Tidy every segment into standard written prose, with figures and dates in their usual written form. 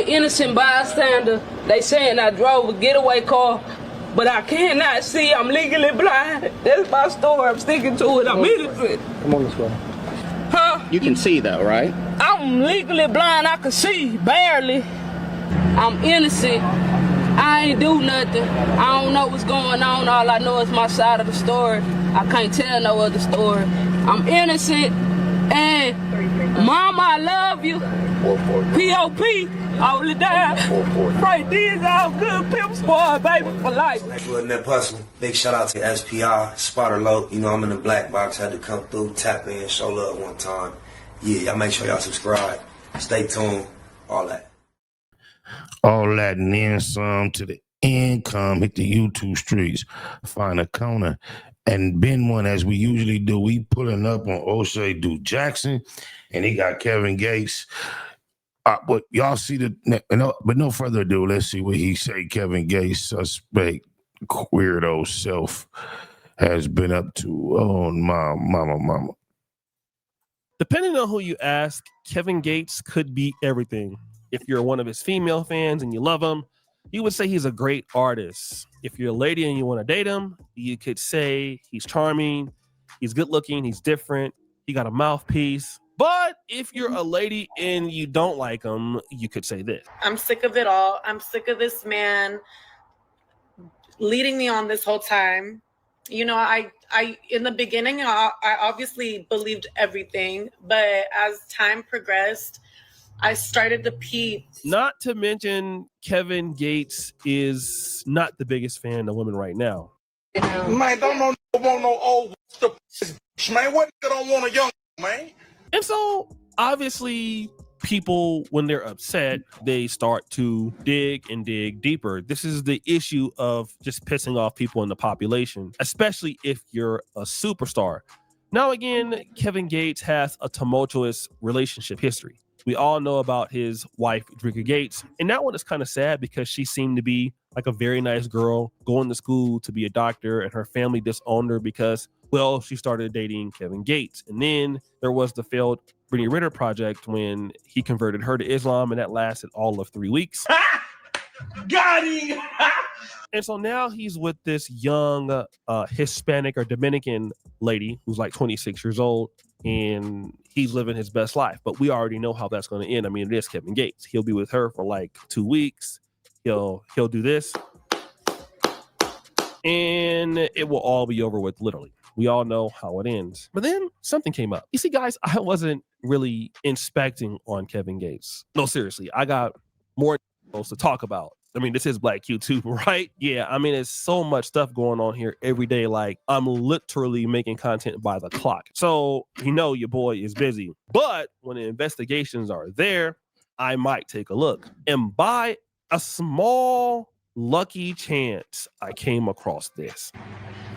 innocent bystander. They saying I drove a getaway car, but I cannot see. I'm legally blind. That's my story. I'm sticking to it. I'm innocent. Come on this way. Huh? You can see though, right? I'm legally blind. I can see, barely. I'm innocent. I ain't do nothing. I don't know what's going on. All I know is my side of the story. I can't tell no other story. I'm innocent. And Mama, I love you. P.O.P. all the time. Right these all good pimp squad, baby, for life. That personal. Big shout out to SPR, Spotter Low. You know I'm in the black box. Had to come through, tap in, show love one time. Yeah, y'all make sure y'all subscribe. Stay tuned. All that. All that and then some to the income. Hit the YouTube streets. Find a corner. And been one as we usually do. We pulling up on O'Shea Duke Jackson, and he got Kevin Gates. But y'all see but no further ado, let's see what he say. Kevin Gates, suspect, weirdo self, has been up to. Oh, mama. Depending on who you ask, Kevin Gates could be everything. If you're one of his female fans and you love him, you would say he's a great artist. If you're a lady and you want to date him, you could say he's charming, he's good looking, he's different, he got a mouthpiece. But if you're a lady and you don't like him, you could say this. I'm sick of it all. I'm sick of this man leading me on this whole time. You know, I in the beginning, I obviously believed everything, but as time progressed, I started to peep. Not to mention, Kevin Gates is not the biggest fan of women right now. Man, don't want no old man. What don't want a young man? And so, obviously, people, when they're upset, they start to dig and dig deeper. This is the issue of just pissing off people in the population, especially if you're a superstar. Now, again, Kevin Gates has a tumultuous relationship history. We all know about his wife, Drika Gates. And that one is kind of sad because she seemed to be like a very nice girl, going to school to be a doctor, and her family disowned her because, well, she started dating Kevin Gates. And then there was the failed Brittany Ritter project when he converted her to Islam, and that lasted all of 3 weeks. Got him! And so now he's with this young Hispanic or Dominican lady who's like 26 years old, and he's living his best life. But we already know how that's going to end. I mean, it is Kevin Gates. He'll be with her for like 2 weeks. He'll do this, and it will all be over with, literally. We all know how it ends. But then something came up. You see, guys, I wasn't really inspecting on Kevin Gates. No, seriously, I got more to talk about. I mean, this is Black YouTube, right? Yeah, I mean, there's so much stuff going on here every day. Like, I'm literally making content by the clock. So, you know, your boy is busy. But when the investigations are there, I might take a look. And by a small lucky chance, I came across this.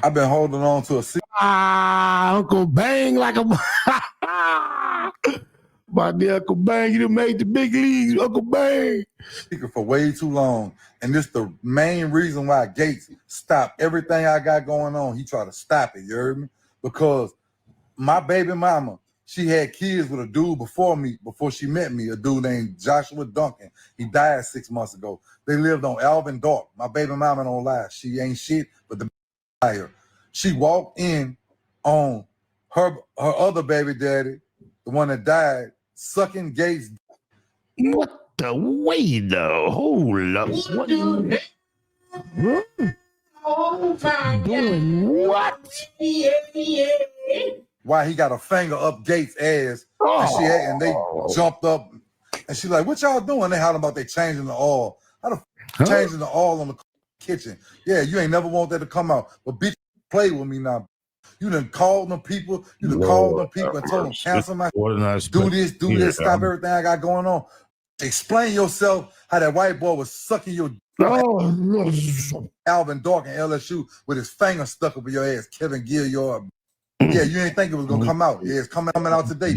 I've been holding on to a Uncle Bang like a my dear Uncle Bang, you done made the big leagues, Uncle Bang. secret for way too long. And this the main reason why Gates stopped everything I got going on. He tried to stop it, you heard me? Because my baby mama, she had kids with a dude before me, before she met me, a dude named Joshua Duncan. He died 6 months ago. They lived on Alvin Dark. My baby mama don't lie. She ain't shit, but the liar. She walked in on her other baby daddy, the one that died, sucking Gates. What the way though? Hold up. What? Doing what? Why he got a finger up Gates' ass, and they jumped up, and she's like, "What y'all doing?" They hollering about they changing the oil. How the changing the oil on the kitchen? Yeah, you ain't never want that to come out, but bitch, play with me now. You done called them people. You done called them people and told them cancel my do this, stop everything I got going on. Explain yourself how that white boy was sucking your Alvin Dark in LSU with his finger stuck up in your ass. Kevin Gill, yeah, you ain't think it was gonna come out. Yeah, it's coming out today.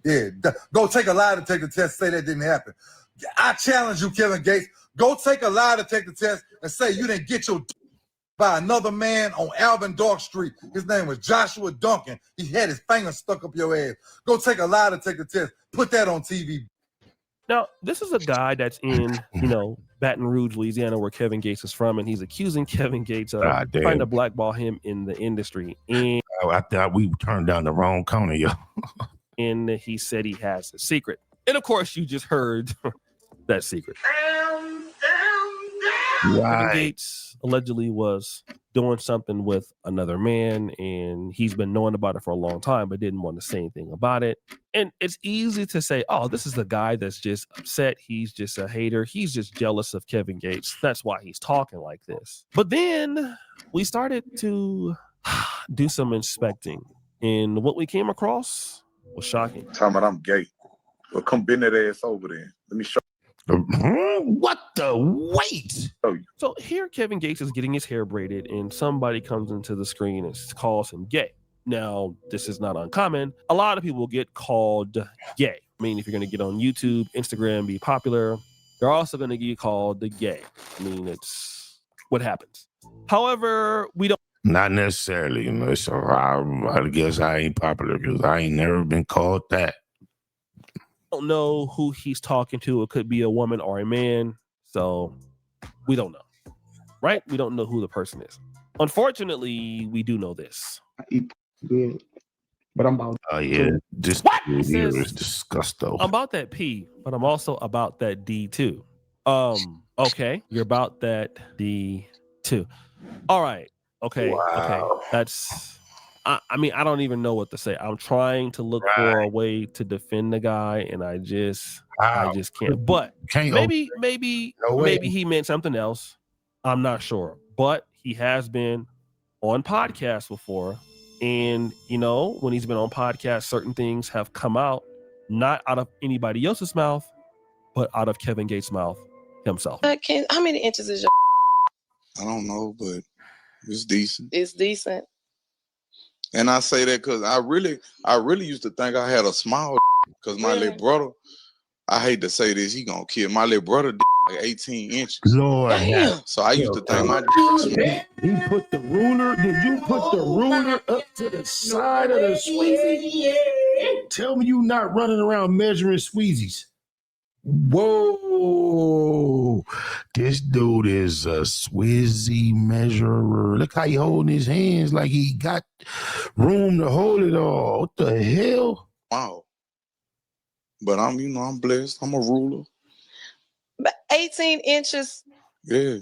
Yeah, go take a lie to take the test. Say that didn't happen. I challenge you, Kevin Gates. Go take a lie to take the test and say you didn't get your by another man on Alvin Dark Street. His name was Joshua Duncan. He had his finger stuck up your ass. Go take a lie to take the test. Put that on TV. Now, this is a guy that's in, Baton Rouge, Louisiana, where Kevin Gates is from, and he's accusing Kevin Gates of trying to blackball him in the industry. And I thought we turned down the wrong corner, yo. And he said he has a secret. And of course, you just heard that secret. Kevin Gates allegedly was doing something with another man, and he's been knowing about it for a long time, but didn't want to say anything about it. And it's easy to say, oh, this is the guy that's just upset. He's just a hater. He's just jealous of Kevin Gates. That's why he's talking like this. But then we started to do some inspecting, and what we came across was shocking. Talking about I'm gay. Well, come bend that ass over there. Let me show What the wait? So here Kevin Gates is getting his hair braided, and somebody comes into the screen and calls him gay. Now, this is not uncommon. A lot of people get called gay. I mean, if you're going to get on YouTube, Instagram, be popular, they're also going to get called the gay. I mean, it's what happens. However, we don't. Not necessarily. So I guess I ain't popular because I ain't never been called that. Don't know who he's talking to. It could be a woman or a man. So we don't know, right? We don't know who the person is. Unfortunately, we do know this. Good, but I'm about. Oh yeah, this here is disgusting. I'm about that P, but I'm also about that D too. Okay, you're about that D too. All right. Okay. Wow. Okay. That's. I mean, I don't even know what to say. I'm trying to look for a way to defend the guy, and I just can't. But maybe he meant something else. I'm not sure. But he has been on podcasts before, and when he's been on podcasts, certain things have come out, not out of anybody else's mouth, but out of Kevin Gates' mouth himself. How many inches is your? I don't know, but it's decent. It's decent. And I say that because I really used to think I had a small because my little brother, I hate to say this, he gonna kill my little brother like 18 inches. Lord, so I used to think my he put the ruler. Did you put the ruler up to the side of the squeezy? Tell me you not running around measuring squeezies. Whoa, this dude is a Swizzy measurer. Look how he holding his hands like he got room to hold it all. What the hell? Wow. But I'm blessed. I'm a ruler. But 18 inches. Yeah.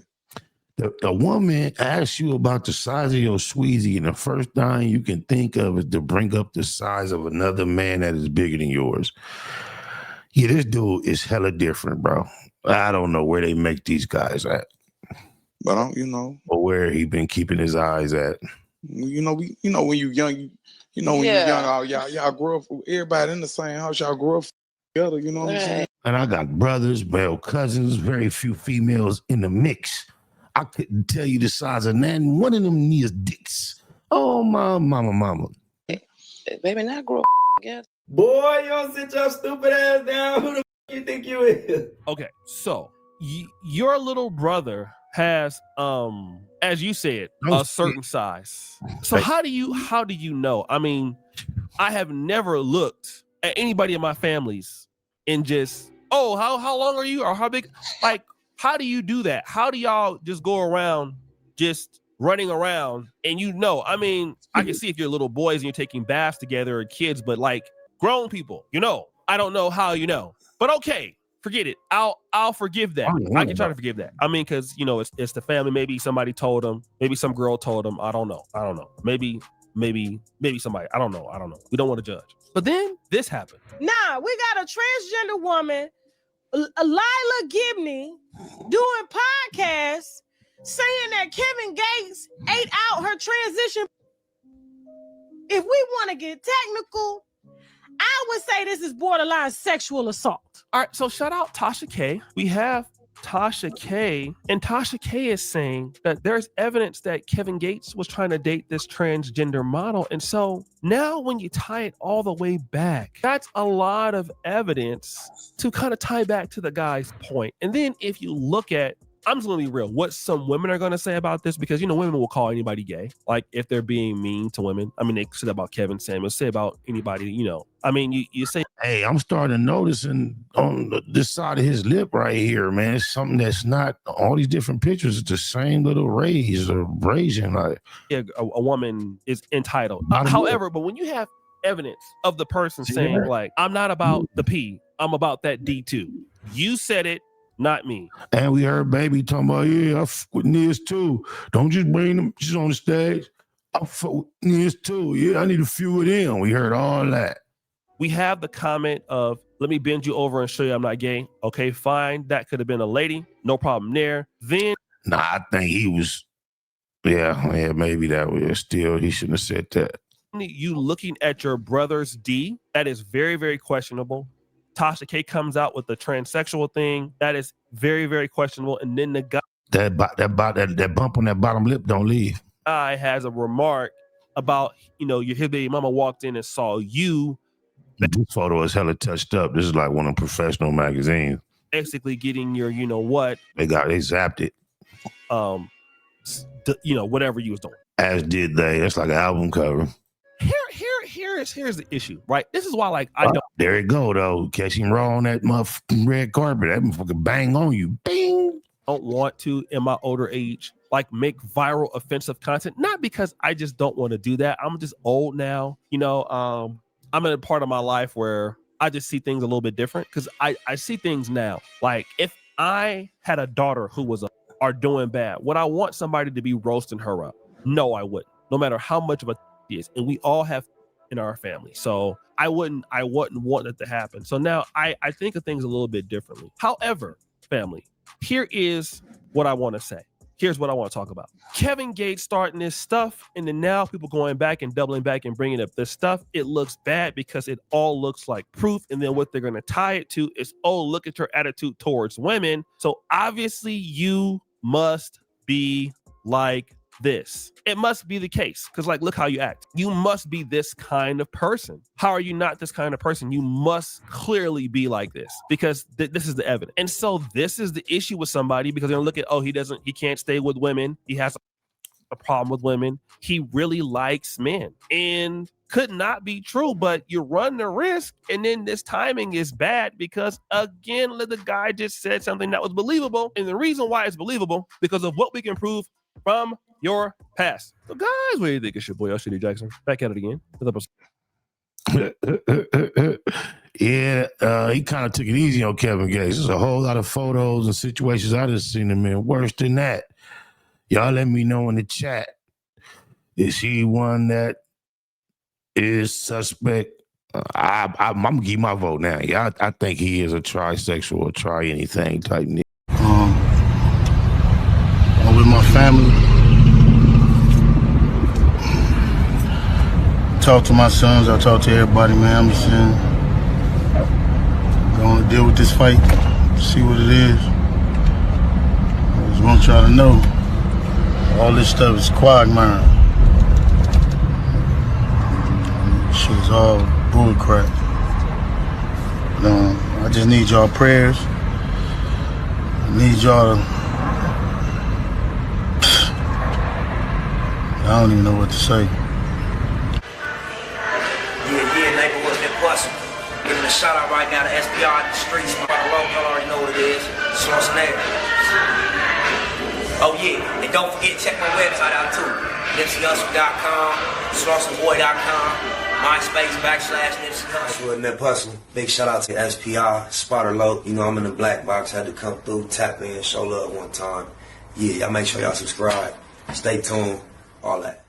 The woman asks you about the size of your Sweezy, and the first thing you can think of is to bring up the size of another man that is bigger than yours. Yeah, this dude is hella different, bro. I don't know where they make these guys at. But or where he been keeping his eyes at. When you young, when you young, y'all grow up. Everybody in the same house, y'all grow up together. You know what I'm saying? And I got brothers, male cousins, very few females in the mix. I couldn't tell you the size of that. One of them needs dicks. Oh my mama. Baby, not grow up together. Boy, you don't sit your stupid ass down. Who the you think you is? Okay, so your little brother has, as you said, a certain size. So how do you know? I mean, I have never looked at anybody in my families and just, how long are you, or how big? Like, how do you do that? How do y'all just go around just running around? And I mean, I can see if you're little boys and you're taking baths together or kids, but like grown people, I don't know how but okay, forget it. I'll forgive that. I can try to forgive that. I mean, because it's the family. Maybe somebody told them. Maybe some girl told them. I don't know. Maybe somebody. I don't know. We don't want to judge. But then this happened. Nah, we got a transgender woman, Lila Gibney, doing podcasts saying that Kevin Gates ate out her transition. If we want to get technical, I would say this is borderline sexual assault. All right, so shout out Tasha K. We have Tasha K, and Tasha K is saying that there's evidence that Kevin Gates was trying to date this transgender model. And so now when you tie it all the way back, that's a lot of evidence to kind of tie back to the guy's point. And then if you look at I'm just gonna be real. What some women are gonna say about this, because women will call anybody gay, like if they're being mean to women. I mean, they said about Kevin Samuels, say about anybody. I mean, you say, hey, I'm starting to noticing on this side of his lip right here, man. It's something that's not all these different pictures. It's the same little raise or abrasion. Like a woman is entitled. However, but when you have evidence of the person saying, like, I'm not about the P, I'm about that D too. You said it, not me. And we heard Baby talking about, yeah, I fuck with Niz too. Don't just bring them. She's on the stage. I fuck with Niz too. Yeah, I need a few of them. We heard all that. We have the comment of, let me bend you over and show you I'm not gay. Okay, fine. That could have been a lady. No problem there. Then. Nah, I think he was, yeah, maybe that was still, he shouldn't have said that. You looking at your brother's D, that is very, very questionable. Tasha K comes out with the transsexual thing. That is very, very questionable. And then the guy. That bump on that bottom lip don't leave. Guy has a remark about, his baby mama walked in and saw you. This photo is hella touched up. This is like one of the professional magazines. Basically getting your, what. They zapped it. Whatever you was doing. As did they. That's like an album cover. Here's the issue, right? This is why, like, I don't. There you go, though. Catch him raw on that motherfucking red carpet. That motherfucker bang on you. Bing. Don't want to, in my older age, like, make viral offensive content. Not because I just don't want to do that. I'm just old now. I'm in a part of my life where I just see things a little bit different, because I see things now. Like, if I had a daughter who was are doing bad, would I want somebody to be roasting her up? No, I wouldn't. No matter how much of a she is, and we all have in our family, so I wouldn't want it to happen. So now I think of things a little bit differently. However, family, here is what I want to say. Here's what I want to talk about. Kevin Gates starting this stuff, and then now people going back and doubling back and bringing up this stuff. It looks bad because it all looks like proof. And then what they're going to tie it to is, oh, look at your attitude towards women. So obviously you must be like this. It must be the case, because, like, look how you act. You must be this kind of person. How are you not this kind of person? You must clearly be like this, because this is the evidence. And so this is the issue with somebody, because they're gonna look at, oh, he can't stay with women. He has a problem with women. He really likes men, and could not be true, but you run the risk. And then this timing is bad because, again, the guy just said something that was believable. And the reason why it's believable, because of what we can prove from your past. So guys, what do you think? It's your boy L.C.D. Jackson. Back at it again. Yeah, he kind of took it easy on Kevin Gates. There's a whole lot of photos and situations I just seen him in worse than that. Y'all let me know in the chat. Is he one that is suspect? I'm gonna give my vote now. Yeah, I think he is a trisexual or try anything type nigga. I'm with my family. Talk to my sons. I talk to everybody, man. I'm just saying, gonna deal with this fight, see what it is. I just want y'all to know, all this stuff is quagmire. Shit is all bullcrap. I just need y'all prayers. I need y'all to, I don't even know what to say. Yeah, neighborhood been busting. Giving a shout out right now to SPR in the streets. Y'all already know what it is. Schwarzenegger. Oh yeah, and don't forget, check my website out too. NipseyHustle.com, SlaughterBoy.com, MySpace /NipseyHustle. Nip Hustle. Big shout out to SPR, Spotter Low. I'm in the black box. Had to come through, tap in, show love one time. Yeah, y'all make sure y'all subscribe. Stay tuned. All that.